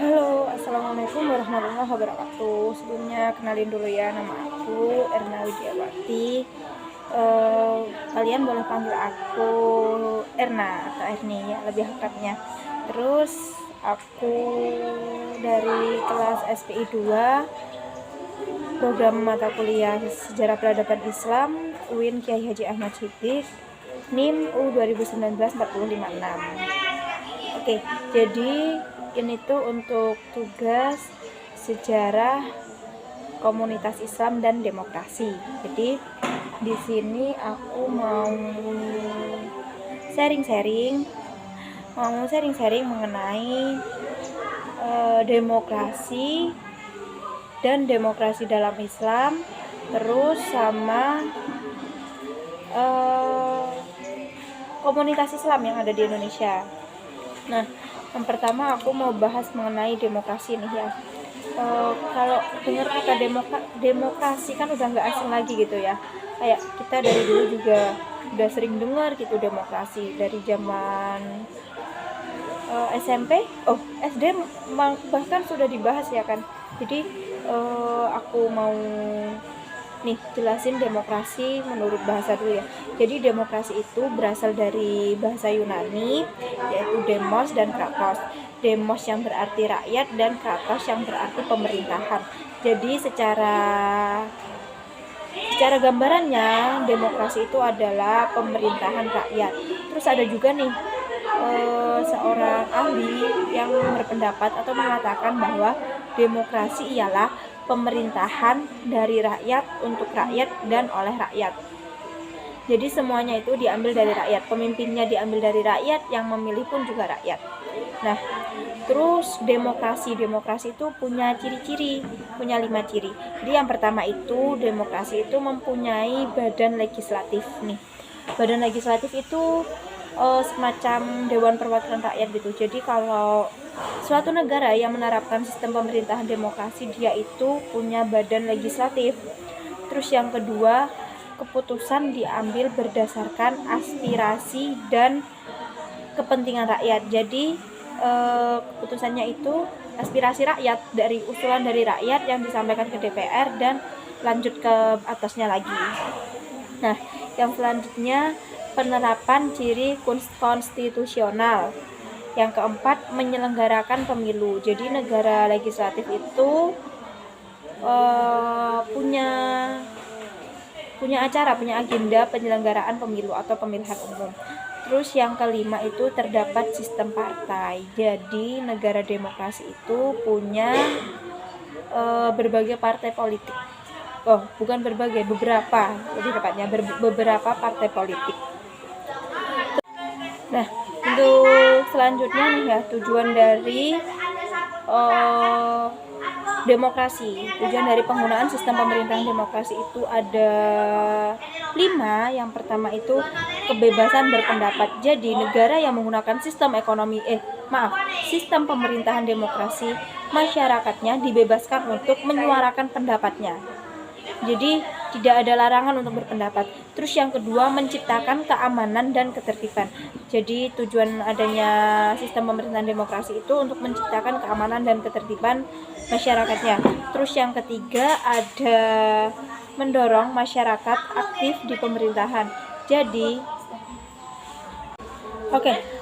Halo, assalamualaikum warahmatullahi wabarakatuh. Sebelumnya kenalin dulu ya, nama aku Erna Widiawati. Kalian boleh panggil aku Erna atau Erni ya, lebih akrabnya. Terus aku dari kelas SPI 2, program mata kuliah Sejarah Peradaban Islam, UIN Kiai Haji Ahmad Siddiq, NIM U 2019-4056. Oke, jadi ini tuh untuk tugas sejarah komunitas Islam dan demokrasi. Jadi di sini aku mau sharing-sharing mengenai demokrasi dan demokrasi dalam Islam, terus sama komunitas Islam yang ada di Indonesia. Nah, yang pertama aku mau bahas mengenai demokrasi nih ya. Kalau dengar kata demokrasi kan udah nggak asing lagi gitu ya. Kayak kita dari dulu juga udah sering dengar gitu demokrasi dari zaman SMP, SD bahkan sudah dibahas ya kan. Jadi aku mau nih jelasin demokrasi menurut bahasa dulu ya. Jadi demokrasi itu berasal dari bahasa Yunani, yaitu demos dan kratos. Demos yang berarti rakyat dan kratos yang berarti pemerintahan. Jadi secara gambarannya demokrasi itu adalah pemerintahan rakyat. Terus ada juga nih seorang ahli yang berpendapat atau mengatakan bahwa demokrasi ialah pemerintahan dari rakyat untuk rakyat dan oleh rakyat. Jadi semuanya itu diambil dari rakyat, pemimpinnya diambil dari rakyat, yang memilih pun juga rakyat. Nah, terus demokrasi itu punya ciri-ciri, punya 5 ciri. Jadi yang pertama itu demokrasi itu mempunyai badan legislatif nih. Badan legislatif itu semacam dewan perwakilan rakyat gitu. Jadi kalau suatu negara yang menerapkan sistem pemerintahan demokrasi, dia itu punya badan legislatif. Terus yang kedua, keputusan diambil berdasarkan aspirasi dan kepentingan rakyat. Jadi keputusannya itu aspirasi rakyat, dari usulan dari rakyat yang disampaikan ke DPR dan lanjut ke atasnya lagi. Nah, yang selanjutnya penerapan ciri konstitusional. Yang keempat, menyelenggarakan pemilu. Jadi negara legislatif itu punya acara, punya agenda penyelenggaraan pemilu atau pemilihan umum. Terus yang kelima itu terdapat sistem partai. Jadi negara demokrasi itu punya berbagai partai politik. Beberapa. Jadi tepatnya beberapa partai politik. Nah, untuk selanjutnya nih ya, tujuan dari demokrasi. Tujuan dari penggunaan sistem pemerintahan demokrasi itu ada 5. Yang pertama itu kebebasan berpendapat. Jadi negara yang menggunakan sistem sistem pemerintahan demokrasi, masyarakatnya dibebaskan untuk menyuarakan pendapatnya. Jadi tidak ada larangan untuk berpendapat. Terus yang kedua, menciptakan keamanan dan ketertiban. Jadi tujuan adanya sistem pemerintahan demokrasi itu untuk menciptakan keamanan dan ketertiban masyarakatnya. Terus yang ketiga ada mendorong masyarakat aktif di pemerintahan.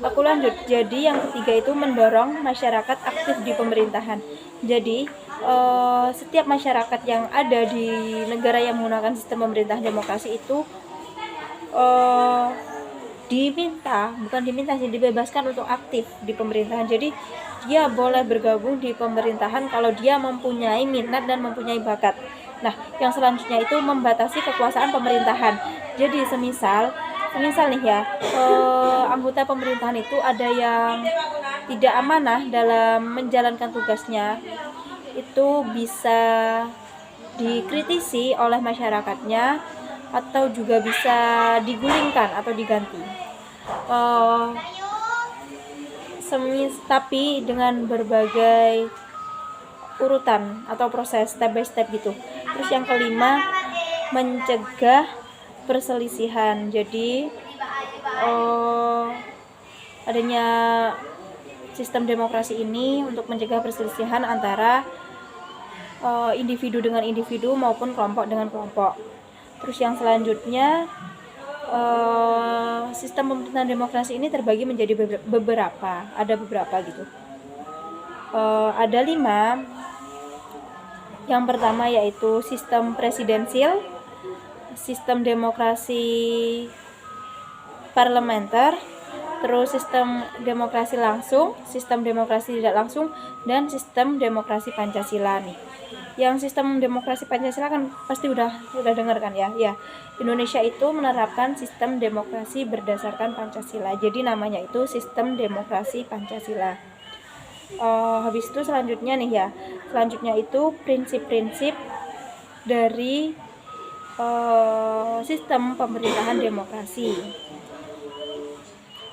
Aku lanjut. Jadi yang ketiga itu mendorong masyarakat aktif di pemerintahan. Jadi setiap masyarakat yang ada di negara yang menggunakan sistem pemerintahan demokrasi itu dibebaskan untuk aktif di pemerintahan. Jadi dia boleh bergabung di pemerintahan kalau dia mempunyai minat dan mempunyai bakat. Nah, yang selanjutnya itu membatasi kekuasaan pemerintahan. Jadi semisal nih ya, anggota pemerintahan itu ada yang tidak amanah dalam menjalankan tugasnya, itu bisa dikritisi oleh masyarakatnya atau juga bisa digulingkan atau diganti. Tapi dengan berbagai urutan atau proses step by step gitu. Terus yang kelima, mencegah perselisihan. Jadi adanya sistem demokrasi ini untuk mencegah perselisihan antara individu dengan individu maupun kelompok dengan kelompok. Terus yang selanjutnya, sistem pemerintahan demokrasi ini terbagi menjadi beberapa, ada beberapa gitu. Ada 5. Yang pertama yaitu sistem presidensil, sistem demokrasi parlementer, terus sistem demokrasi langsung, sistem demokrasi tidak langsung, dan sistem demokrasi Pancasila nih. Yang sistem demokrasi Pancasila kan pasti udah dengar kan ya. Ya, Indonesia itu menerapkan sistem demokrasi berdasarkan Pancasila. Jadi namanya itu sistem demokrasi Pancasila. Habis itu selanjutnya nih ya. Selanjutnya itu prinsip-prinsip dari sistem pemerintahan demokrasi.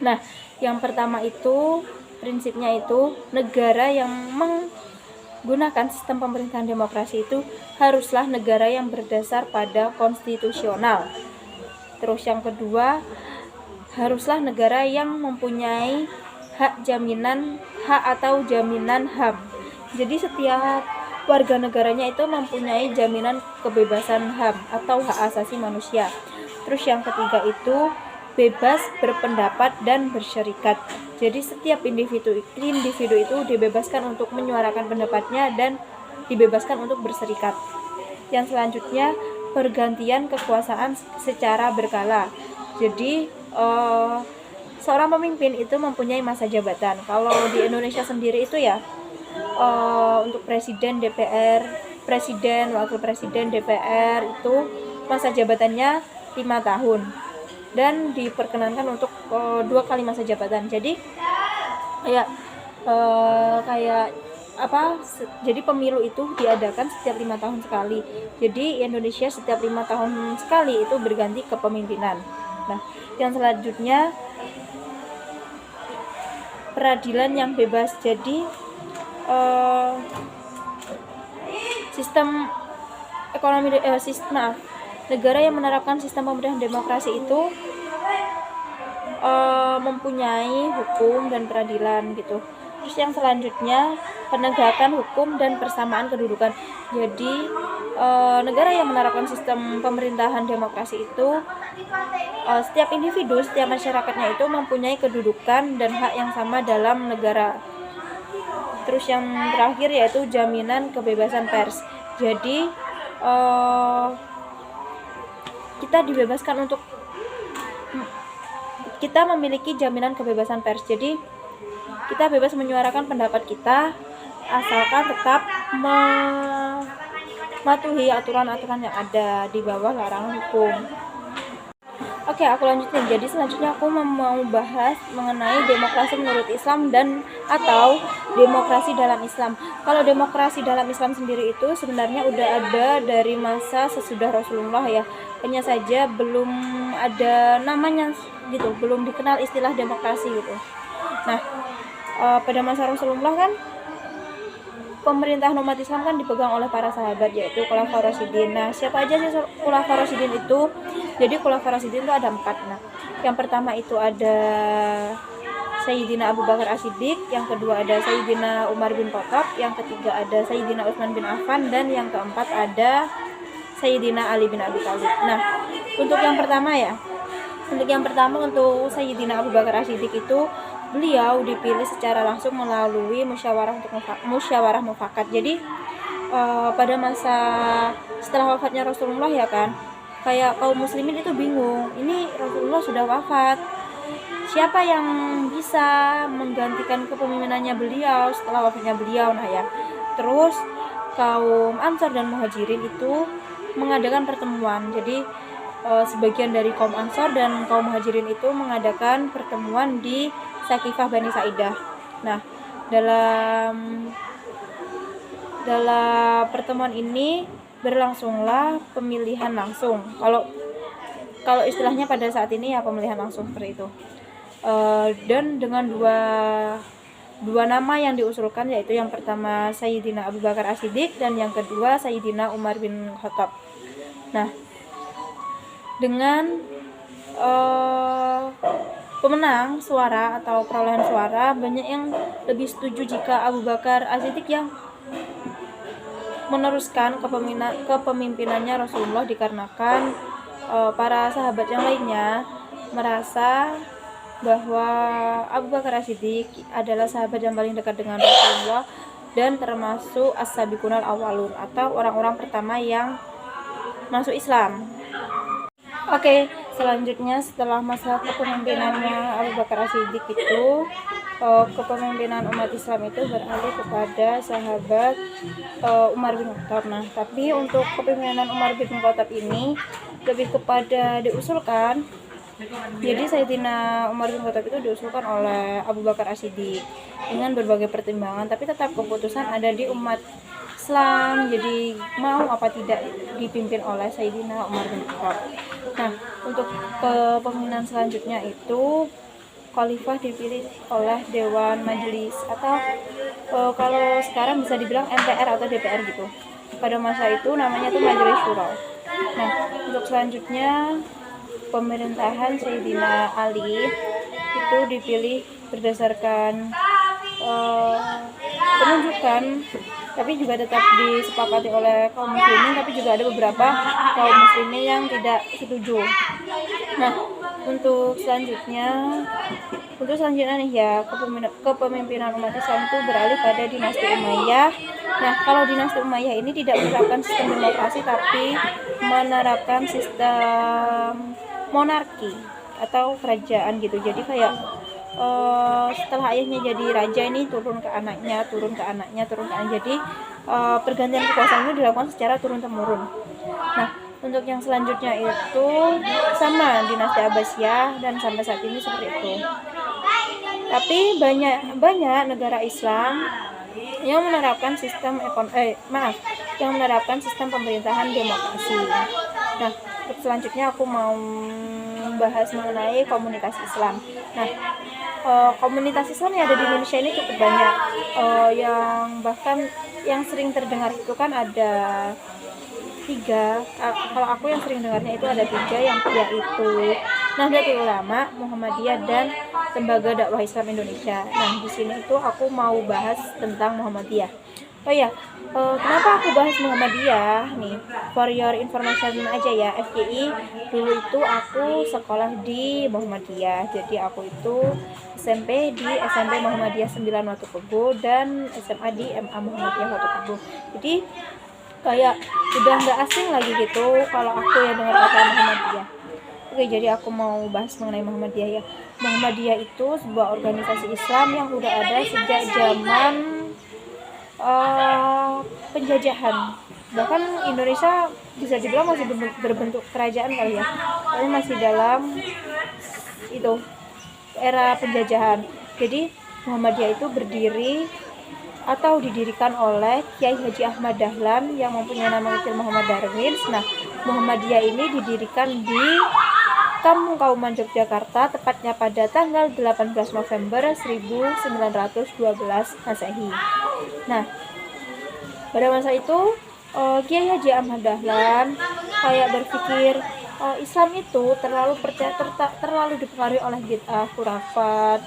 Nah, yang pertama itu prinsipnya itu negara yang menggunakan sistem pemerintahan demokrasi itu haruslah negara yang berdasar pada konstitusional. Terus yang kedua, haruslah negara yang mempunyai hak atau jaminan HAM. Jadi setiap warga negaranya itu mempunyai jaminan kebebasan HAM atau hak asasi manusia. Terus yang ketiga itu bebas berpendapat dan berserikat. Jadi setiap individu itu dibebaskan untuk menyuarakan pendapatnya dan dibebaskan untuk berserikat. Yang selanjutnya, pergantian kekuasaan secara berkala. Jadi seorang pemimpin itu mempunyai masa jabatan. Kalau di Indonesia sendiri itu ya, untuk presiden, DPR, presiden, wakil presiden, DPR itu masa jabatannya 5 tahun dan diperkenankan untuk 2 kali masa jabatan. Jadi jadi pemilu itu diadakan setiap 5 tahun sekali. Jadi Indonesia setiap 5 tahun sekali itu berganti kepemimpinan. Nah, yang selanjutnya peradilan yang bebas. Jadi sistem ekonomi negara yang menerapkan sistem pemerintahan demokrasi itu mempunyai hukum dan peradilan gitu. Terus yang selanjutnya penegakan hukum dan persamaan kedudukan. Jadi negara yang menerapkan sistem pemerintahan demokrasi itu setiap individu, setiap masyarakatnya itu mempunyai kedudukan dan hak yang sama dalam negara. Terus yang terakhir yaitu jaminan kebebasan pers. Jadi kita memiliki jaminan kebebasan pers. Jadi kita bebas menyuarakan pendapat kita asalkan tetap mematuhi aturan-aturan yang ada di bawah larangan hukum. Oke, aku lanjutin. Jadi selanjutnya aku mau bahas mengenai demokrasi menurut Islam dan atau demokrasi dalam Islam. Kalau demokrasi dalam Islam sendiri itu sebenarnya udah ada dari masa sesudah Rasulullah ya. Hanya saja belum ada namanya gitu, belum dikenal istilah demokrasi gitu. Nah, pada masa Rasulullah kan pemerintahan umat Islam kan dipegang oleh para sahabat, yaitu Khulafaur Rasyidin. Nah, siapa aja sih Khulafaur Rasyidin itu? Jadi Khulafaur Rasyidin itu ada 4. Nah, yang pertama itu ada Sayyidina Abu Bakar As-Siddiq, yang kedua ada Sayyidina Umar bin Khattab, yang ketiga ada Sayyidina Utsman bin Affan, dan yang keempat ada Sayyidina Ali bin Abi Thalib. Nah, untuk yang pertama untuk Sayyidina Abu Bakar As-Siddiq itu beliau dipilih secara langsung melalui musyawarah mufakat. Jadi pada masa setelah wafatnya Rasulullah ya kan, kayak kaum muslimin itu bingung, ini Rasulullah sudah wafat, siapa yang bisa menggantikan kepemimpinannya beliau setelah wafatnya beliau. Nah ya, terus kaum Ansor dan Muhajirin itu mengadakan pertemuan. Jadi sebagian dari kaum Ansor dan kaum Muhajirin itu mengadakan pertemuan di Sakifah Bani Sa'idah. Nah, dalam pertemuan ini berlangsunglah pemilihan langsung. Kalau istilahnya pada saat ini ya pemilihan langsung seperti itu. Dan dengan dua nama yang diusulkan, yaitu yang pertama Sayyidina Abu Bakar As-Siddiq dan yang kedua Sayyidina Umar bin Khattab. Nah, dengan pemenang suara atau perolehan suara, banyak yang lebih setuju jika Abu Bakar As-Siddiq yang meneruskan kepemimpinannya Rasulullah, dikarenakan para sahabat yang lainnya merasa bahwa Abu Bakar As-Siddiq adalah sahabat yang paling dekat dengan Rasulullah dan termasuk as-sabiqunal awwalun atau orang-orang pertama yang masuk Islam. Oke, selanjutnya setelah masa kepemimpinannya Abu Bakar As-Siddiq itu, kepemimpinan umat Islam itu beralih kepada sahabat Umar bin Khattab. Nah, tapi untuk kepemimpinan Umar bin Khattab ini lebih kepada diusulkan. Jadi Sayyidina Umar bin Khattab itu diusulkan oleh Abu Bakar As-Siddiq dengan berbagai pertimbangan, tapi tetap keputusan ada di umat Islam. Jadi mau apa tidak dipimpin oleh Sayyidina Umar bin Khattab. Nah, untuk kepemimpinan selanjutnya itu khalifah dipilih oleh Dewan Majelis atau kalau sekarang bisa dibilang MPR atau DPR gitu. Pada masa itu namanya tuh Majelis Syuro. Nah, untuk selanjutnya pemerintahan Sayyidina Ali itu dipilih berdasarkan penunjukan, tapi juga tetap disepakati oleh kaum muslimin, tapi juga ada beberapa kaum muslimin yang tidak setuju. Nah, untuk selanjutnya nih ya, kepemimpinan umat Islam itu beralih pada dinasti Umayyah. Nah, kalau dinasti Umayyah ini tidak menerapkan sistem demokrasi, tapi menerapkan sistem monarki atau kerajaan gitu. Jadi kayak setelah ayahnya jadi raja ini turun ke anaknya. Jadi pergantian kekuasaan itu dilakukan secara turun temurun. Nah, untuk yang selanjutnya itu sama dinasti Abbasiyah dan sampai saat ini seperti itu. Tapi banyak negara Islam yang menerapkan sistem pemerintahan demokrasi. Nah, selanjutnya aku mau bahas mengenai komunitas Islam. Nah, komunitas Islam yang ada di Indonesia ini cukup banyak, yang bahkan yang sering terdengar itu kan ada 3. Kalau aku yang sering dengarnya itu ada 3, yaitu Nahdlatul Ulama, Muhammadiyah, dan Lembaga Dakwah Islam Indonesia. Nah, di sini itu aku mau bahas tentang Muhammadiyah. Oh ya, kenapa aku bahas Muhammadiyah nih? For your information aja ya, FYI, dulu itu aku sekolah di Muhammadiyah. Jadi aku itu SMP di SMP Muhammadiyah 9 Watupego dan SMA di MA Muhammadiyah Watupego. Jadi kayak udah nggak asing lagi gitu kalau aku ya dengar kata Muhammadiyah. Oke, jadi aku mau bahas mengenai Muhammadiyah ya. Muhammadiyah itu sebuah organisasi Islam yang udah ada sejak zaman penjajahan. Bahkan Indonesia bisa dibilang masih berbentuk kerajaan kali ya, tapi masih dalam itu era penjajahan. Jadi Muhammadiyah itu berdiri atau didirikan oleh Kiai Haji Ahmad Dahlan yang mempunyai nama kecil Muhammad Darwin. Nah, Muhammadiyah ini didirikan di Kampung Kauman Yogyakarta, tepatnya pada tanggal 18 November 1912 Masehi. Nah, pada masa itu Kiai Haji Ahmad Dahlan kayak berpikir Islam itu terlalu dipengaruhi oleh bid'ah, khurafat.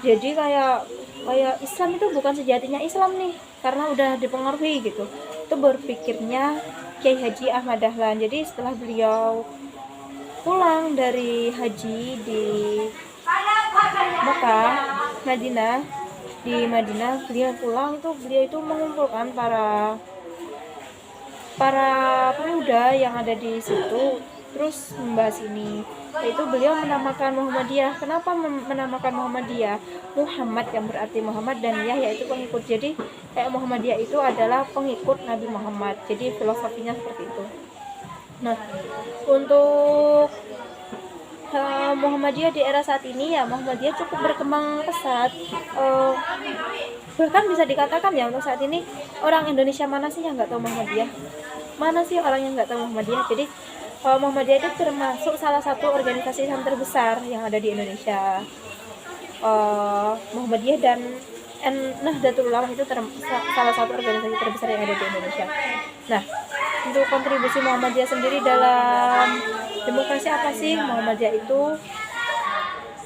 Jadi kayak Islam itu bukan sejatinya Islam nih, karena udah dipengaruhi gitu. Itu berpikirnya Kiai Haji Ahmad Dahlan. Jadi setelah beliau pulang dari haji di Mekah, di Madinah beliau pulang beliau itu mengumpulkan para pemuda yang ada di situ, terus membahas ini. Yaitu beliau menamakan Muhammadiyah. Kenapa menamakan Muhammadiyah? Muhammad yang berarti Muhammad dan Yah yaitu pengikut. Jadi Muhammadiyah itu adalah pengikut Nabi Muhammad. Jadi filosofinya seperti itu. Nah, untuk Muhammadiyah di era saat ini ya, Muhammadiyah cukup berkembang pesat. Bahkan bisa dikatakan ya, untuk saat ini orang Indonesia mana sih yang nggak tahu Muhammadiyah? Mana sih orang yang nggak tahu Muhammadiyah? Jadi Muhammadiyah itu termasuk salah satu organisasi Islam terbesar yang ada di Indonesia. Muhammadiyah dan Nahdlatul Ulama itu salah satu organisasi terbesar yang ada di Indonesia. Nah, Untuk kontribusi Muhammadiyah sendiri dalam demokrasi apa sih? Muhammadiyah itu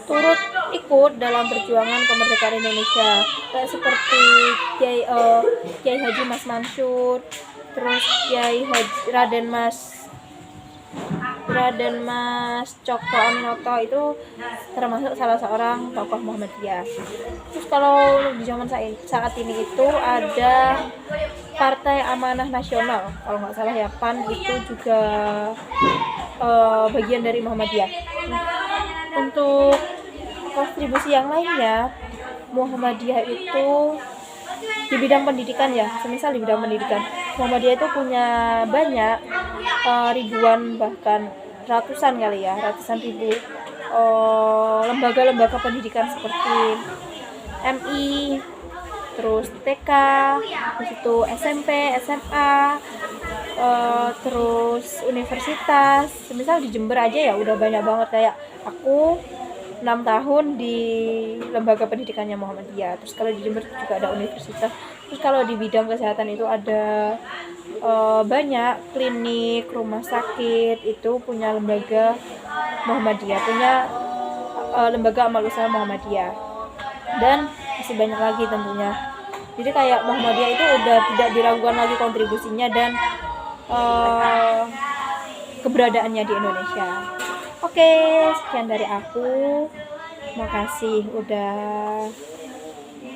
turut ikut dalam perjuangan kemerdekaan Indonesia, kayak seperti Kiai Haji Mas Mansur, terus Raden Mas Cokro Aminoto itu termasuk salah seorang tokoh Muhammadiyah. Terus kalau di zaman saat ini itu ada Partai Amanah Nasional, kalau nggak salah ya, PAN itu juga bagian dari Muhammadiyah. Untuk kontribusi yang lainnya, Muhammadiyah itu di bidang pendidikan ya, semisal di bidang pendidikan, Muhammadiyah itu punya banyak ribuan bahkan ratusan ribu lembaga-lembaga pendidikan seperti MI, terus TK, terus itu SMP, SMA, terus universitas. Misal di Jember aja ya udah banyak banget, kayak aku 6 tahun di lembaga pendidikannya Muhammadiyah. Terus kalau di Jember juga ada universitas. Terus kalau di bidang kesehatan itu ada banyak klinik, rumah sakit itu punya lembaga Muhammadiyah, punya lembaga amal usaha Muhammadiyah, dan masih banyak lagi tentunya. Jadi kayak Muhammadiyah itu udah tidak diragukan lagi kontribusinya dan keberadaannya di Indonesia. Oke, sekian dari aku. Makasih udah,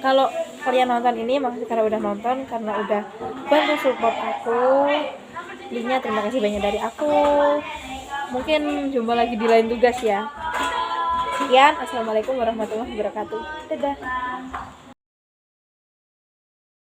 kalau kalian nonton ini, makasih karena udah nonton, karena udah bantu support aku. Linknya terima kasih banyak dari aku. Mungkin jumpa lagi di lain tugas ya. Sekian, assalamualaikum warahmatullahi wabarakatuh. Dadah.